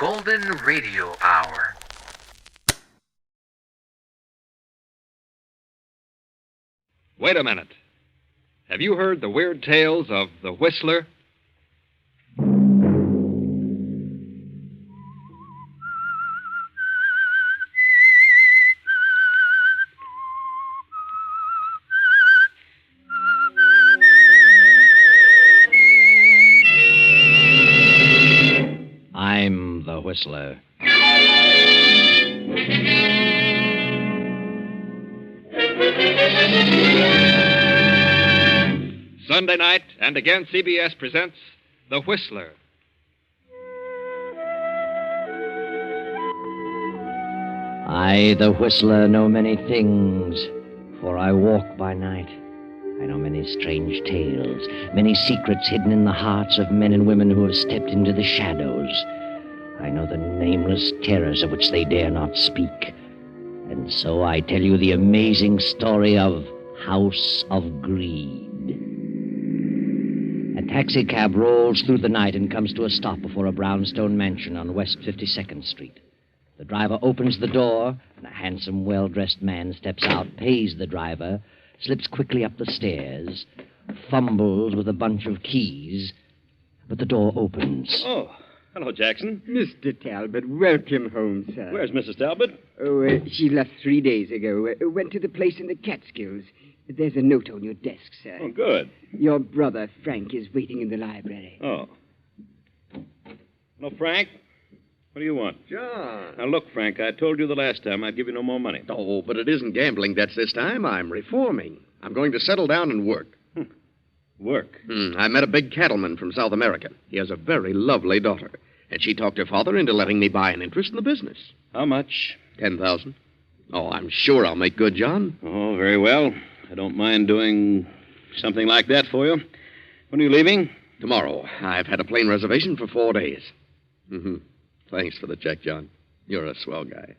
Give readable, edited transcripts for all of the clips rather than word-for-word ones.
Golden Radio Hour. Wait a minute. Have you heard the weird tales of the Whistler? I'm the Whistler. Sunday night, and again CBS presents The Whistler. I, the Whistler, know many things, for I walk by night. I know many strange tales, many secrets hidden in the hearts of men and women who have stepped into the shadows. I know the nameless terrors of which they dare not speak. And so I tell you the amazing story of House of Greed. A taxicab rolls through the night and comes to a stop before a brownstone mansion on West 52nd Street. The driver opens the door, and a handsome, well-dressed man steps out, pays the driver, slips quickly up the stairs, fumbles with a bunch of keys, but the door opens. Oh, hello, Jackson. Mr. Talbot, welcome home, sir. Where's Mrs. Talbot? Oh, she left 3 days ago. Went to the place in the Catskills. There's a note on your desk, sir. Oh, good. Your brother, Frank, is waiting in the library. Oh. Hello, Frank. What do you want? John. Now, look, Frank, I told you the last time I'd give you no more money. Oh, but it isn't gambling debts this time. I'm reforming. I'm going to settle down and work. Work? I met a big cattleman from South America. He has a very lovely daughter. And she talked her father into letting me buy an interest in the business. How much? 10,000. Oh, I'm sure I'll make good, John. Oh, very well. I don't mind doing something like that for you. When are you leaving? Tomorrow. I've had a plane reservation for 4 days. Mm-hmm. Thanks for the check, John. You're a swell guy.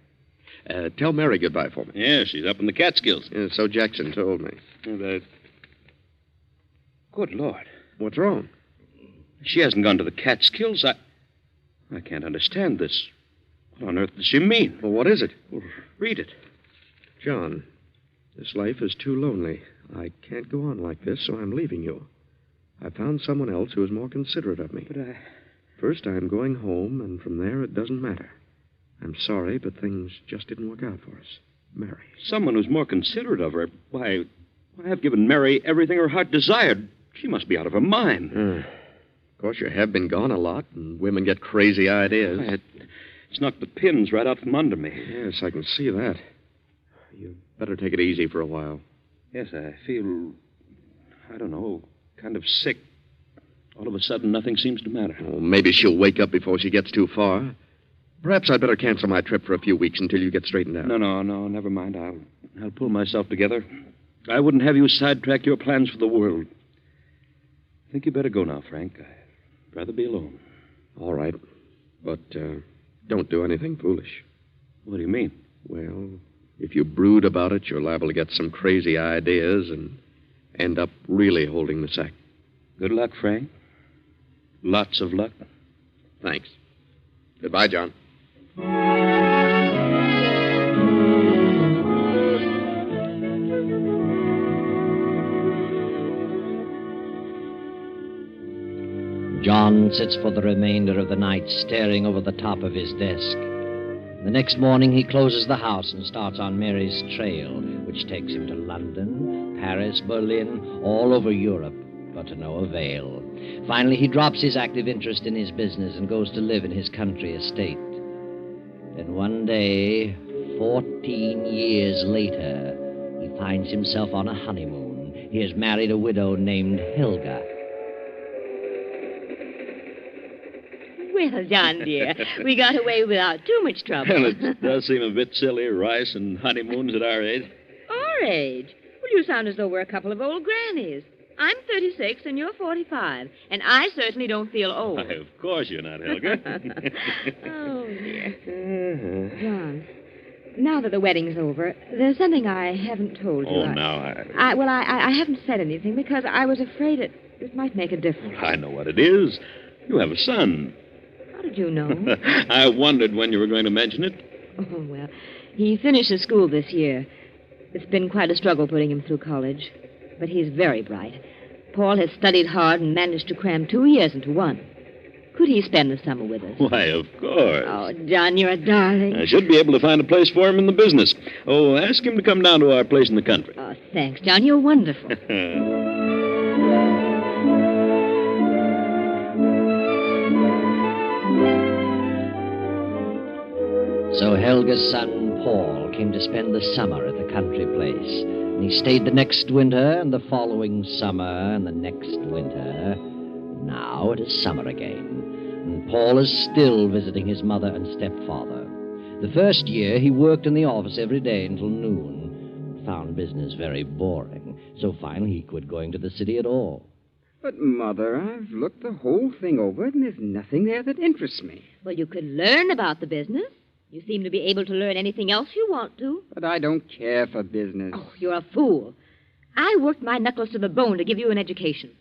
Tell Mary goodbye for me. Yeah, she's up in the Catskills. Yeah, so Jackson told me. Good Lord. What's wrong? She hasn't gone to the Catskills. I can't understand this. What on earth does she mean? Well, what is it? Well, read it. John, this life is too lonely. I can't go on like this, so I'm leaving you. I found someone else who is more considerate of me. But First, I'm going home, and from there, it doesn't matter. I'm sorry, but things just didn't work out for us. Mary. Someone who's more considerate of her. Why, I've given Mary everything her heart desired. She must be out of her mind. Of course, you have been gone a lot, and women get crazy ideas. It's knocked the pins right out from under me. Yes, I can see that. You'd better take it easy for a while. Yes, I feel, I don't know, kind of sick. All of a sudden, nothing seems to matter. Well, maybe she'll wake up before she gets too far. Perhaps I'd better cancel my trip for a few weeks until you get straightened out. No, never mind. I'll pull myself together. I wouldn't have you sidetrack your plans for the world. I think you better go now, Frank. I'd rather be alone. All right. But don't do anything foolish. What do you mean? Well, if you brood about it, you're liable to get some crazy ideas and end up really holding the sack. Good luck, Frank. Lots of luck. Thanks. Goodbye, John. John sits for the remainder of the night staring over the top of his desk. The next morning, he closes the house and starts on Mary's trail, which takes him to London, Paris, Berlin, all over Europe, but to no avail. Finally, he drops his active interest in his business and goes to live in his country estate. Then one day, 14 years later, he finds himself on a honeymoon. He has married a widow named Helga. Well, John, dear, we got away without too much trouble. Well, it does seem a bit silly, rice and honeymoons at our age. Our age? Well, you sound as though we're a couple of old grannies. I'm 36 and you're 45, and I certainly don't feel old. Why, of course you're not, Helga. Oh, dear. John, now that the wedding's over, there's something I haven't told you. Oh, now I haven't said anything because I was afraid it might make a difference. I know what it is. You have a son. How did you know? I wondered when you were going to mention it. Oh, well, he finishes school this year. It's been quite a struggle putting him through college. But he's very bright. Paul has studied hard and managed to cram 2 years into one. Could he spend the summer with us? Why, of course. Oh, John, you're a darling. I should be able to find a place for him in the business. Oh, ask him to come down to our place in the country. Oh, thanks, John. You're wonderful. So Helga's son, Paul, came to spend the summer at the country place. And he stayed the next winter, and the following summer, and the next winter. Now it is summer again, and Paul is still visiting his mother and stepfather. The first year, he worked in the office every day until noon, and found business very boring. So finally, he quit going to the city at all. But, Mother, I've looked the whole thing over, and there's nothing there that interests me. Well, you could learn about the business. You seem to be able to learn anything else you want to. But I don't care for business. Oh, you're a fool. I worked my knuckles to the bone to give you an education.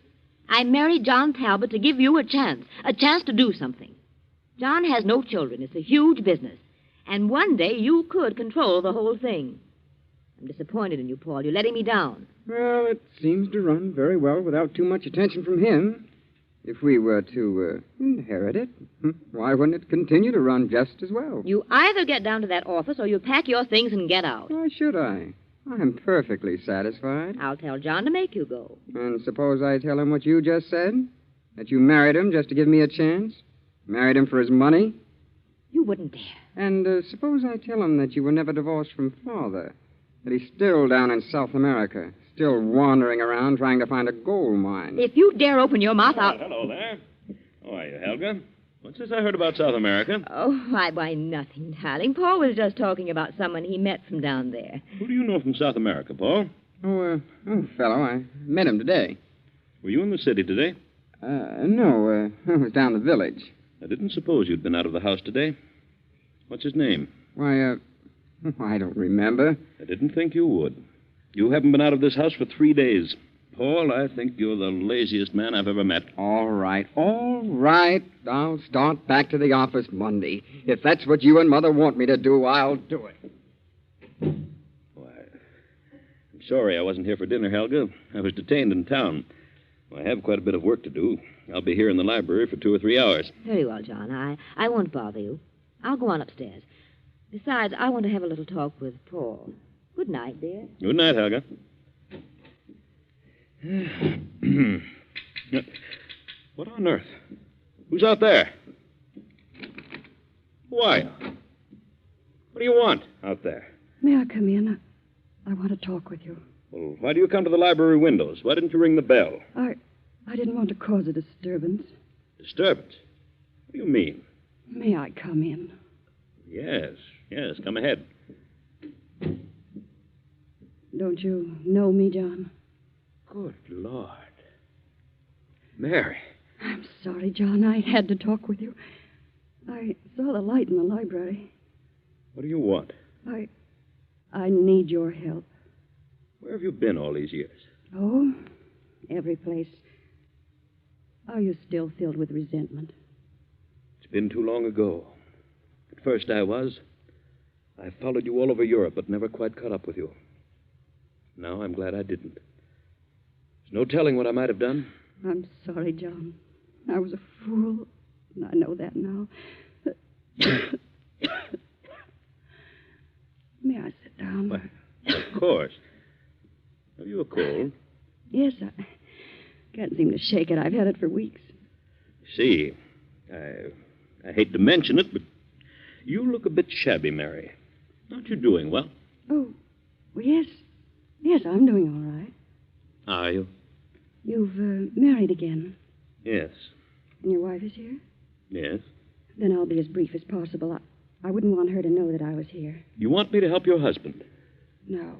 I married John Talbot to give you a chance to do something. John has no children. It's a huge business. And one day you could control the whole thing. I'm disappointed in you, Paul. You're letting me down. Well, it seems to run very well without too much attention from him. If we were to inherit it, why wouldn't it continue to run just as well? You either get down to that office or you pack your things and get out. Why should I? I'm perfectly satisfied. I'll tell John to make you go. And suppose I tell him what you just said? That you married him just to give me a chance? Married him for his money? You wouldn't dare. And suppose I tell him that you were never divorced from Father? That he's still down in South America, still wandering around trying to find a gold mine? If you dare open your mouth, I'll... Hello there. How are you, Helga? What's this I heard about South America? Oh, why, nothing, darling. Paul was just talking about someone he met from down there. Who do you know from South America, Paul? Oh, fellow, I met him today. Were you in the city today? No, I was down the village. I didn't suppose you'd been out of the house today. What's his name? Why, I don't remember. I didn't think you would. You haven't been out of this house for 3 days. Paul, I think you're the laziest man I've ever met. All right. I'll start back to the office Monday. If that's what you and Mother want me to do, I'll do it. Why, I'm sorry I wasn't here for dinner, Helga. I was detained in town. I have quite a bit of work to do. I'll be here in the library for 2 or 3 hours. Very well, John. I won't bother you. I'll go on upstairs. Besides, I want to have a little talk with Paul. Good night, dear. Good night, Helga. What on earth? Who's out there? Who are you? What do you want out there? May I come in? I want to talk with you. Well, why do you come to the library windows? Why didn't you ring the bell? I didn't want to cause a disturbance. Disturbance? What do you mean? May I come in? Yes, come ahead. Don't you know me, John? Good Lord. Mary. I'm sorry, John. I had to talk with you. I saw the light in the library. What do you want? I need your help. Where have you been all these years? Oh, every place. Are you still filled with resentment? It's been too long ago. At first I was. I followed you all over Europe, but never quite caught up with you. Now I'm glad I didn't. There's no telling what I might have done. I'm sorry, John. I was a fool, and I know that now. May I sit down? Why, of course. Have you a cold? Yes, I can't seem to shake it. I've had it for weeks. See, I hate to mention it, but you look a bit shabby, Mary. Aren't you doing well? Oh, well, yes. Yes, I'm doing all right. Are you? You've married again, Yes. and your wife is here? Yes. Then I'll be as brief as possible. I wouldn't want her to know that I was here. You want me to help your husband? No,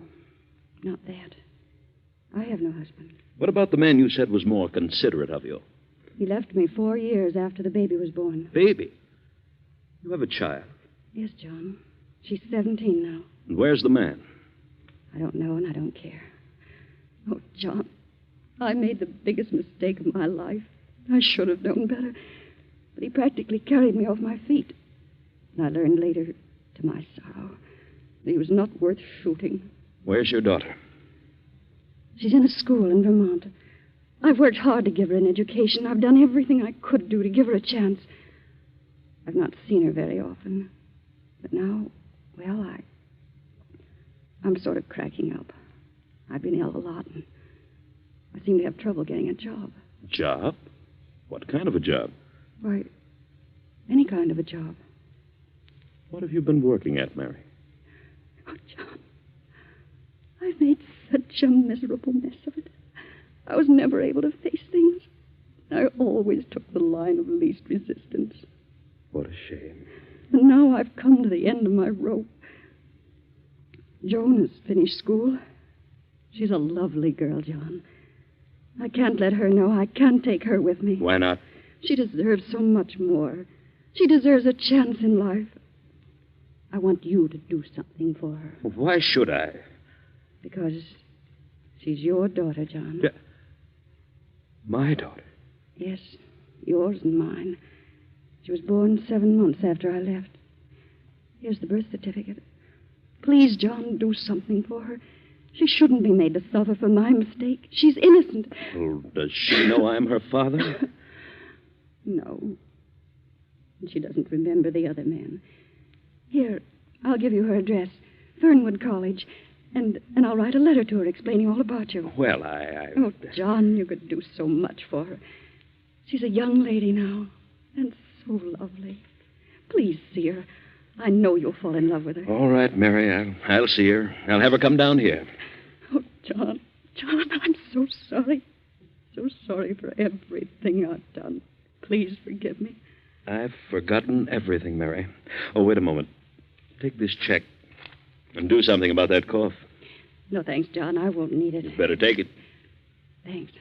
not that. I have no husband. What about the man you said was more considerate of you? He left me 4 years after the baby was born. Baby? You have a child. Yes, John. She's 17 now. And where's the man? I don't know, and I don't care. Oh, John, I made the biggest mistake of my life. I should have known better. but he practically carried me off my feet. And I learned later, to my sorrow, that he was not worth shooting. Where's your daughter? She's in a school in Vermont. I've worked hard to give her an education. I've done everything I could do to give her a chance. I've not seen her very often. But now, well, I'm sort of cracking up. I've been ill a lot, and I seem to have trouble getting a job. Job? What kind of a job? Why, any kind of a job. What have you been working at, Mary? Oh, John, I've made such a miserable mess of it. I was never able to face things. I always took the line of least resistance. What a shame. And now I've come to the end of my rope. Joan has finished school. She's a lovely girl, John. I can't let her know. I can't take her with me. Why not? She deserves so much more. She deserves a chance in life. I want you to do something for her. Why should I? Because she's your daughter, John. Yeah. My daughter? Yes, yours and mine. She was born 7 months after I left. Here's the birth certificate. Please, John, do something for her. She shouldn't be made to suffer for my mistake. She's innocent. Well, does she know I'm her father? No. And she doesn't remember the other men. Here, I'll give you her address. Fernwood College. And I'll write a letter to her explaining all about you. Well, Oh, John, you could do so much for her. She's a young lady now. And so lovely. Please see her. I know you'll fall in love with her. All right, Mary. I'll see her. I'll have her come down here. Oh, John, I'm so sorry. So sorry for everything I've done. Please forgive me. I've forgotten everything, Mary. Oh, wait a moment. Take this check and do something about that cough. No, thanks, John. I won't need it. You'd better take it. Thanks.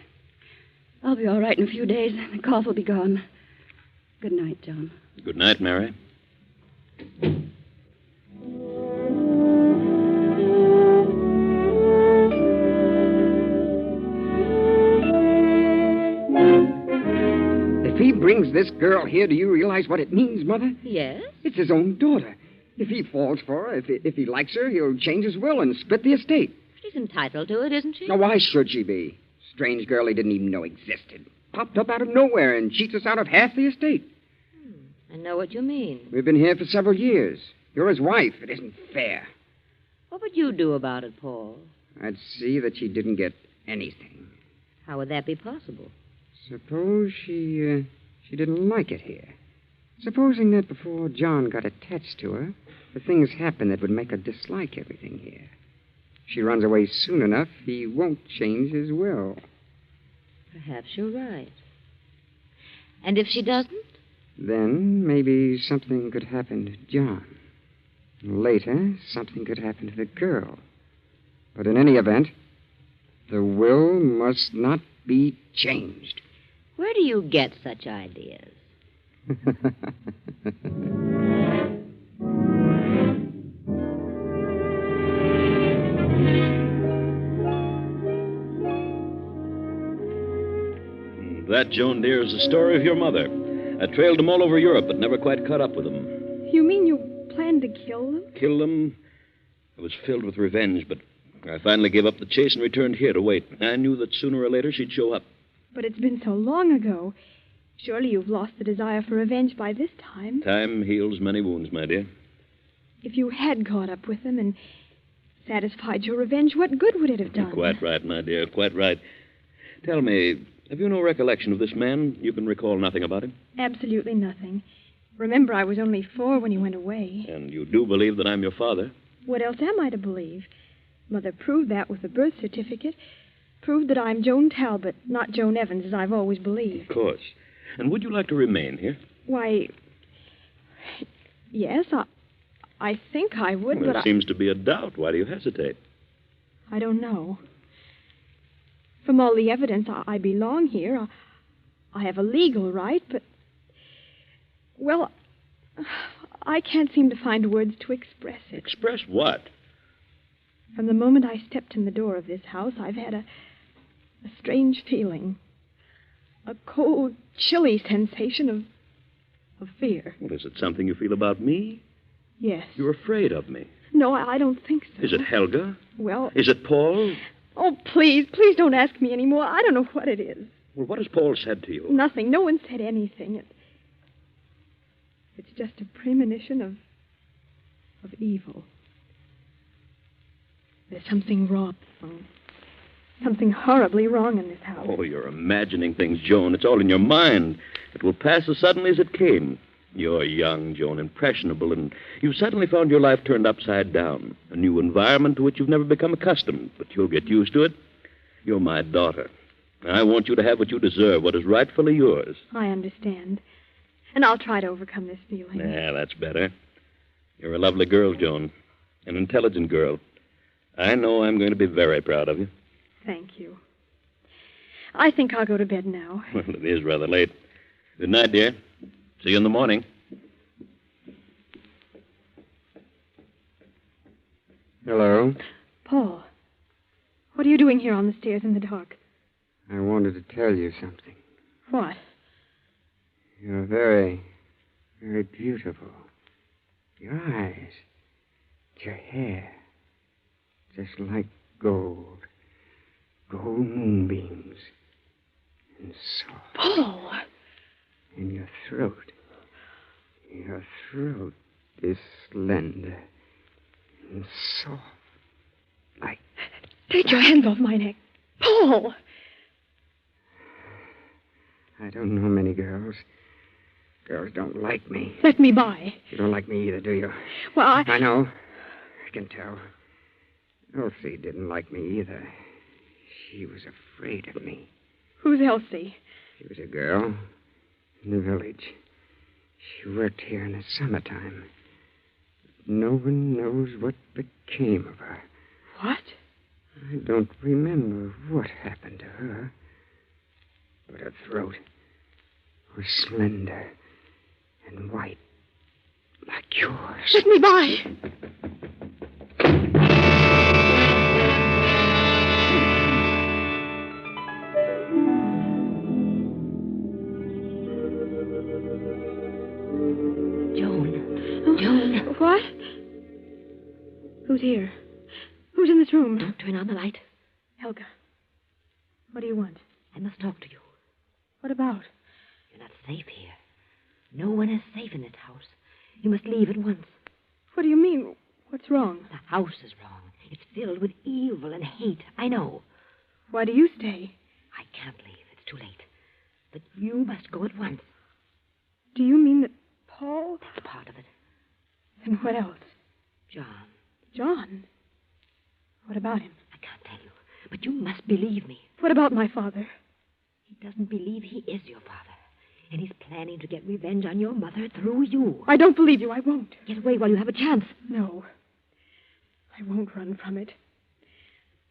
I'll be all right in a few days. The cough will be gone. Good night, John. Good night, Mary. If he brings this girl here, do you realize what it means, Mother? Yes? It's his own daughter. If he falls for her, if he likes her, he'll change his will and split the estate. She's entitled to it, isn't she? Now, why should she be? Strange girl he didn't even know existed. Popped up out of nowhere and cheats us out of half the estate. I know what you mean. We've been here for several years. You're his wife. It isn't fair. What would you do about it, Paul? I'd see that she didn't get anything. How would that be possible? Suppose she didn't like it here. Supposing that before John got attached to her, the things happened that would make her dislike everything here. If she runs away soon enough, he won't change his will. Perhaps you're right. And if she doesn't? Then maybe something could happen to John. Later, something could happen to the girl. But in any event, the will must not be changed. Where do you get such ideas? That, Joan, dear, is the story of your mother. I trailed them all over Europe, but never quite caught up with them. You mean you planned to kill them? Kill them? I was filled with revenge, but I finally gave up the chase and returned here to wait. I knew that sooner or later she'd show up. But it's been so long ago. Surely you've lost the desire for revenge by this time. Time heals many wounds, my dear. If you had caught up with them and satisfied your revenge, what good would it have done? Quite right, my dear, quite right. Tell me, have you no recollection of this man? You can recall nothing about him? Absolutely nothing. Remember, I was only 4 when he went away. And you do believe that I'm your father? What else am I to believe? Mother proved that with the birth certificate. Proved that I'm Joan Talbot, not Joan Evans, as I've always believed. Of course. And would you like to remain here? Why, yes, I think I would, There but seems to be a doubt. Why do you hesitate? I don't know. From all the evidence, I belong here. I have a legal right, but... Well, I can't seem to find words to express it. Express what? From the moment I stepped in the door of this house, I've had a strange feeling. A cold, chilly sensation of fear. Well, is it something you feel about me? Yes. You're afraid of me. No, I don't think so. Is it Helga? Well... Is it Paul? Oh, please don't ask me anymore. I don't know what it is. Well, what has Paul said to you? Nothing. No one said anything. It's just a premonition of evil. There's something wrong. Something horribly wrong in this house. Oh, you're imagining things, Joan. It's all in your mind. It will pass as suddenly as it came. You're young, Joan, impressionable, and you've suddenly found your life turned upside down. A new environment to which you've never become accustomed, but you'll get used to it. You're my daughter. I want you to have what you deserve, what is rightfully yours. I understand. And I'll try to overcome this feeling. Yeah, that's better. You're a lovely girl, Joan. An intelligent girl. I know I'm going to be very proud of you. Thank you. I think I'll go to bed now. Well, it is rather late. Good night, dear. See you in the morning. Hello. Paul, what are you doing here on the stairs in the dark? I wanted to tell you something. What? You're very, very beautiful. Your eyes, your hair, just like gold. Gold moonbeams. And soft. Paul! And your throat. Your throat is slender and soft. Like... Take your hands off my neck. Paul! I don't know many girls. Girls don't like me. Let me by. You don't like me either, do you? Well, I know. I can tell. Elsie didn't like me either. She was afraid of me. Who's Elsie? She was a girl in the village. She worked here in the summertime. No one knows what became of her. What? I don't remember what happened to her. But her throat was slender and white, like yours. Let me by. Joan. What? Who's here? Who's in this room? Don't turn on the light. Helga. What do you want? I must talk to you. What about? You're not safe here. No one is safe in this house. You must leave at once. What do you mean? What's wrong? The house is wrong. It's filled with evil and hate. I know. Why do you stay? I can't leave. It's too late. But you must go at once. Do you mean that Paul? That's part of it. And what else? John. John? What about him? I can't tell you. But you must believe me. What about my father? He doesn't believe he is your father. And he's planning to get revenge on your mother through you. I don't believe you. I won't. Get away while you have a chance. No. I won't run from it.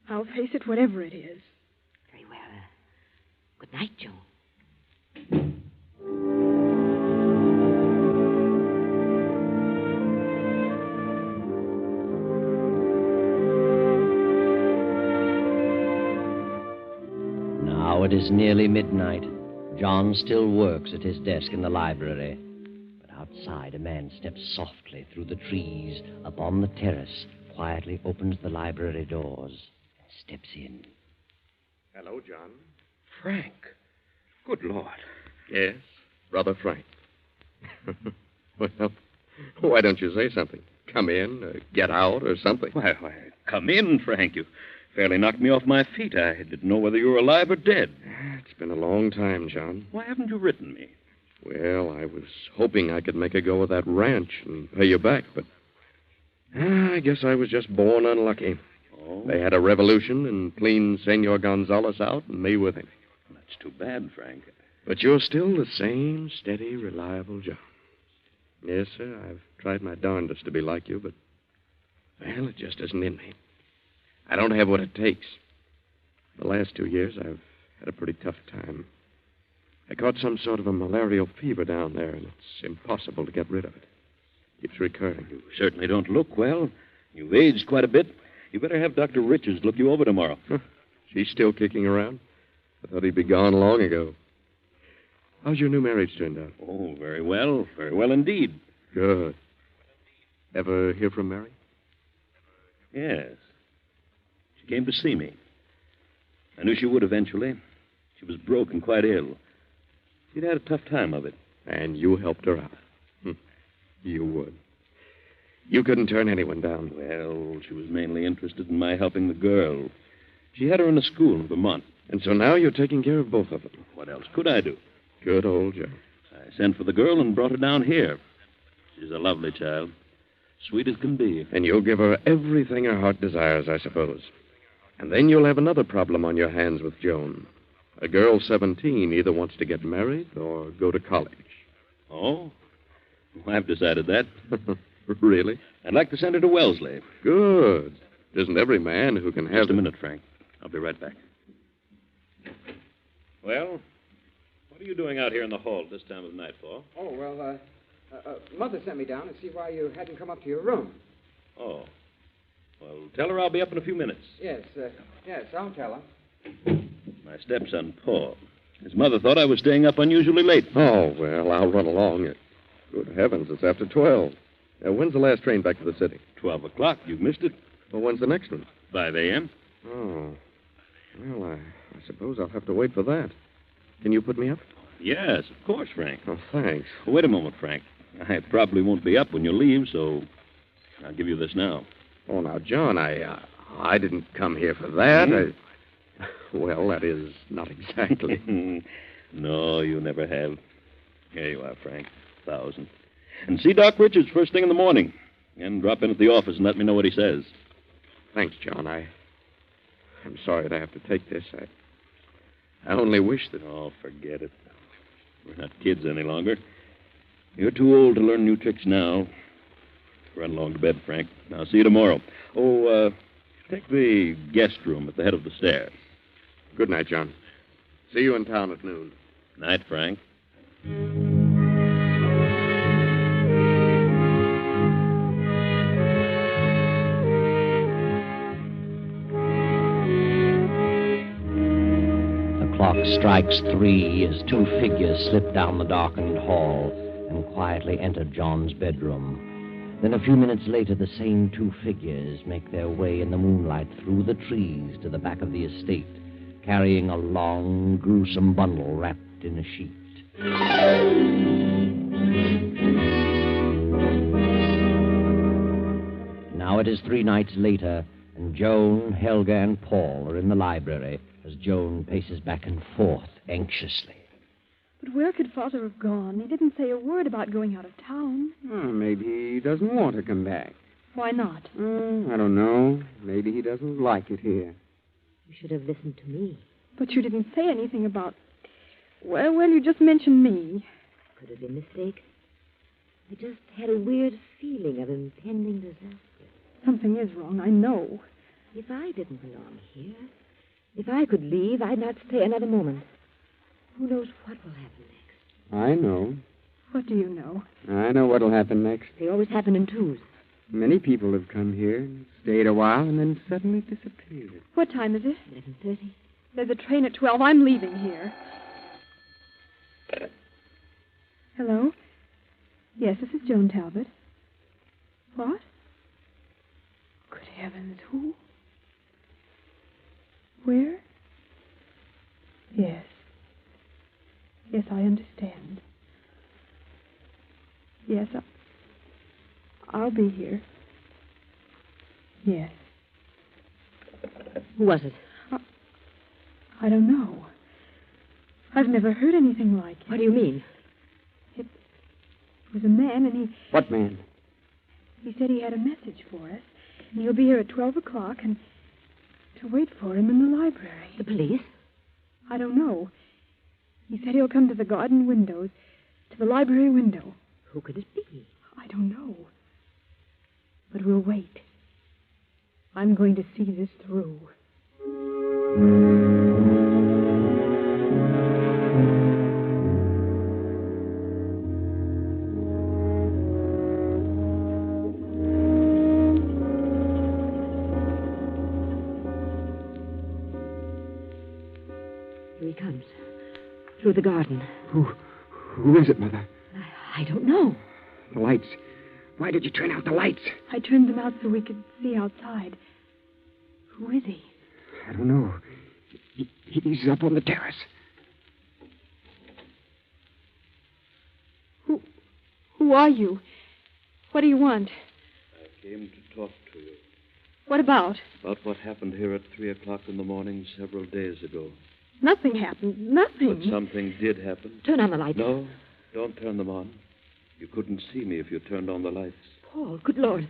I'll face it, whatever it is. Very well. Good night, Joan. Now it is nearly midnight. John still works at his desk in the library. But outside, a man steps softly through the trees upon the terrace, quietly opens the library doors, and steps in. Hello, John. Frank. Good Lord. Yes, Brother Frank. Well, why don't you say something? Come in, or get out, or something. Why, come in, Frank. You fairly knocked me off my feet. I didn't know whether you were alive or dead. It's been a long time, John. Why haven't you written me? Well, I was hoping I could make a go of that ranch and pay you back, but I guess I was just born unlucky. Oh? They had a revolution and cleaned Senor Gonzalez out and me with him. That's too bad, Frank. But you're still the same steady, reliable John. Yes, sir, I've tried my darndest to be like you, but, well, it just isn't in me. I don't have what it takes. The last 2 years, I've had a pretty tough time. I caught some sort of a malarial fever down there, and it's impossible to get rid of it. Keeps recurring. You certainly don't look well. You've aged quite a bit. You better have Dr. Richards look you over tomorrow. Huh. She's still kicking around? I thought he'd be gone long ago. How's your new marriage turned out? Oh, very well. Very well indeed. Good. Ever hear from Mary? Yes. She came to see me. I knew she would eventually. She was broke and quite ill. She'd had a tough time of it. And you helped her out. You would. You couldn't turn anyone down. Well, she was mainly interested in my helping the girl. She had her in a school in Vermont. And so now you're taking care of both of them. What else could I do? Good old Joe. I sent for the girl and brought her down here. She's a lovely child. Sweet as can be. And you'll give her everything her heart desires, I suppose. And then you'll have another problem on your hands with Joan. A girl 17 either wants to get married or go to college. Oh? Well, I've decided that. Really? I'd like to send her to Wellesley. Good. It isn't every man who can have... Just a minute, Frank. I'll be right back. Well, what are you doing out here in the hall this time of the night for? Oh, well, Mother sent me down to see why you hadn't come up to your room. Oh. Well, tell her I'll be up in a few minutes. Yes, I'll tell her. My stepson, Paul. His mother thought I was staying up unusually late. Oh, well, I'll run along. Good heavens, it's after 12. When's the last train back to the city? 12 o'clock. You've missed it. Well, when's the next one? 5 a.m. Oh. Well, I suppose I'll have to wait for that. Can you put me up? Yes, of course, Frank. Oh, thanks. Wait a moment, Frank. I probably won't be up when you leave, so I'll give you this now. Oh, now, John, I didn't come here for that. Well, that is not exactly. No, you never have. Here you are, Frank. 1,000. And see Doc Richards first thing in the morning. And drop in at the office and let me know what he says. Thanks, John. I'm sorry to have to take this. I only wish that... Oh, forget it. We're not kids any longer. You're too old to learn new tricks now. Run along to bed, Frank. I'll see you tomorrow. Oh, take the guest room at the head of the stairs. Good night, John. See you in town at noon. Night, Frank. The clock strikes 3 as 2 figures slip down the darkened hall and quietly enter John's bedroom. Then a few minutes later, the same 2 figures make their way in the moonlight through the trees to the back of the estate, carrying a long, gruesome bundle wrapped in a sheet. Now it is 3 nights later, and Joan, Helga, and Paul are in the library as Joan paces back and forth anxiously. But where could Father have gone? He didn't say a word about going out of town. Oh, maybe he doesn't want to come back. Why not? I don't know. Maybe he doesn't like it here. You should have listened to me. But you didn't say anything about... Well, you just mentioned me. Could have been a mistake. I just had a weird feeling of impending disaster. Something is wrong, I know. If I didn't belong here, if I could leave, I'd not stay another moment. Who knows what will happen next? I know. What do you know? I know what'll happen next. They always happen in twos. Many people have come here and stayed a while and then suddenly disappeared. What time is it? 11:30. There's a train at 12. I'm leaving here. Hello? Yes, this is Joan Talbot. What? Good heavens, who? Where? Yes. Yes, I understand. Yes, I'll be here. Yes. Who was it? I don't know. I've never heard anything like it. What do you mean? It was a man, and What man? he said he had a message for us, and he'll be here at 12 o'clock, and to wait for him in the library. The police? I don't know. He said he'll come to the garden windows, to the library window. Who could it be? I don't know. But we'll wait. I'm going to see this through. Here he comes. Through the garden. Who is it, Mother? I don't know. The lights. Why did you turn out the lights? I turned them out so we could see outside. Who is he? I don't know. He's up on the terrace. Who are you? What do you want? I came to talk to you. What about? About what happened here at 3 o'clock in the morning several days ago. Nothing happened. Nothing. But something did happen. Turn on the lights. No, don't turn them on. You couldn't see me if you turned on the lights. Paul, good Lord.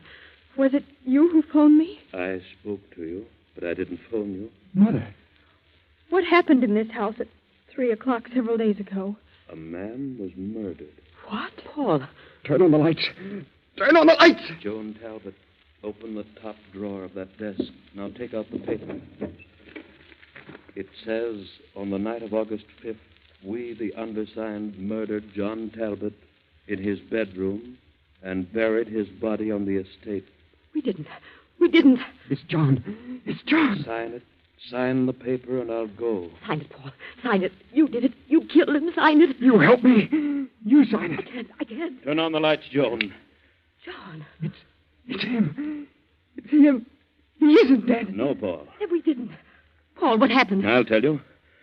Was it you who phoned me? I spoke to you, but I didn't phone you. Mother. What happened in this house at 3 o'clock several days ago? A man was murdered. What? Paul. Turn on the lights. Turn on the lights! Joan Talbot, open the top drawer of that desk. Now take out the paper. It says, on the night of August 5th, we, the undersigned, murdered John Talbot in his bedroom and buried his body on the estate. We didn't. We didn't. It's John. It's John. Sign it. Sign the paper and I'll go. Sign it, Paul. Sign it. You did it. You killed him. Sign it. You help me. You sign it. I can't. Turn on the lights, Joan. John. It's him. It's him. He isn't dead. No, Paul. We didn't. Paul, what happened? I'll tell you.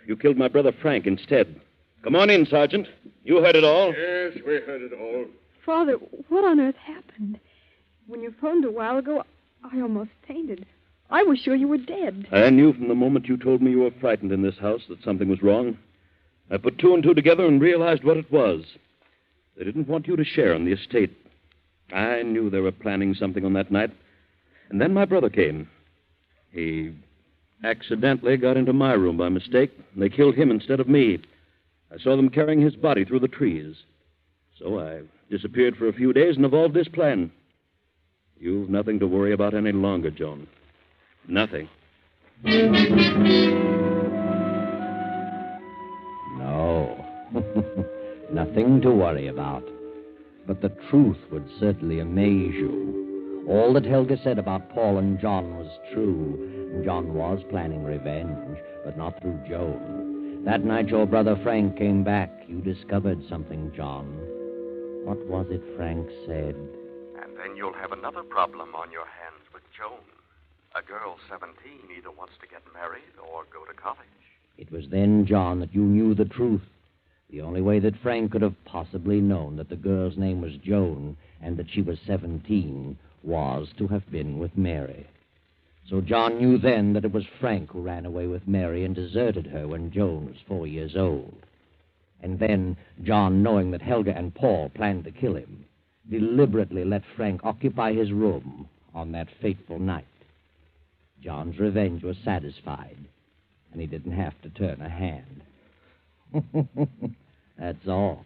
You killed my brother Frank instead. Come on in, Sergeant. You heard it all. Yes, we heard it all. Father, what on earth happened? When you phoned a while ago, I almost fainted. I was sure you were dead. I knew from the moment you told me you were frightened in this house that something was wrong. I put two and two together and realized what it was. They didn't want you to share in the estate. I knew they were planning something on that night. And then my brother came. He accidentally got into my room by mistake, and they killed him instead of me. I saw them carrying his body through the trees. So I disappeared for a few days and evolved this plan. You've nothing to worry about any longer, Joan. Nothing. No. Nothing to worry about. But the truth would certainly amaze you. All that Helga said about Paul and John was true. John was planning revenge, but not through Joan. That night your brother Frank came back. You discovered something, John. What was it Frank said? And then you'll have another problem on your hands with Joan. A girl 17 either wants to get married or go to college. It was then, John, that you knew the truth. The only way that Frank could have possibly known that the girl's name was Joan and that she was 17 was to have been with Mary. So John knew then that it was Frank who ran away with Mary and deserted her when Joan was 4 years old. And then John, knowing that Helga and Paul planned to kill him, deliberately let Frank occupy his room on that fateful night. John's revenge was satisfied, and he didn't have to turn a hand. That's all.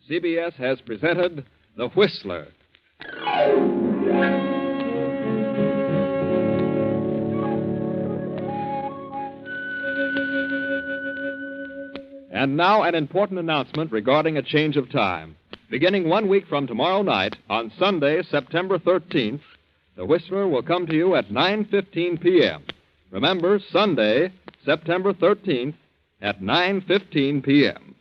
CBS has presented The Whistler. And now an important announcement regarding a change of time. Beginning 1 week from tomorrow night, on Sunday, September 13th, The Whistler will come to you at 9:15 p.m. Remember, Sunday, September 13th, at 9:15 p.m.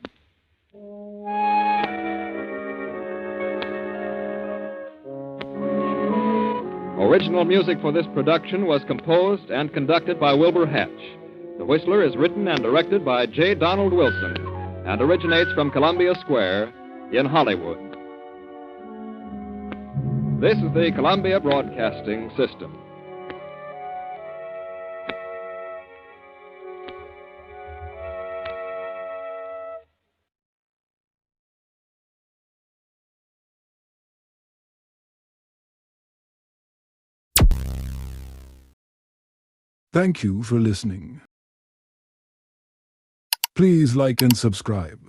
Original music for this production was composed and conducted by Wilbur Hatch. The Whistler is written and directed by J. Donald Wilson and originates from Columbia Square in Hollywood. This is the Columbia Broadcasting System. Thank you for listening. Please like and subscribe.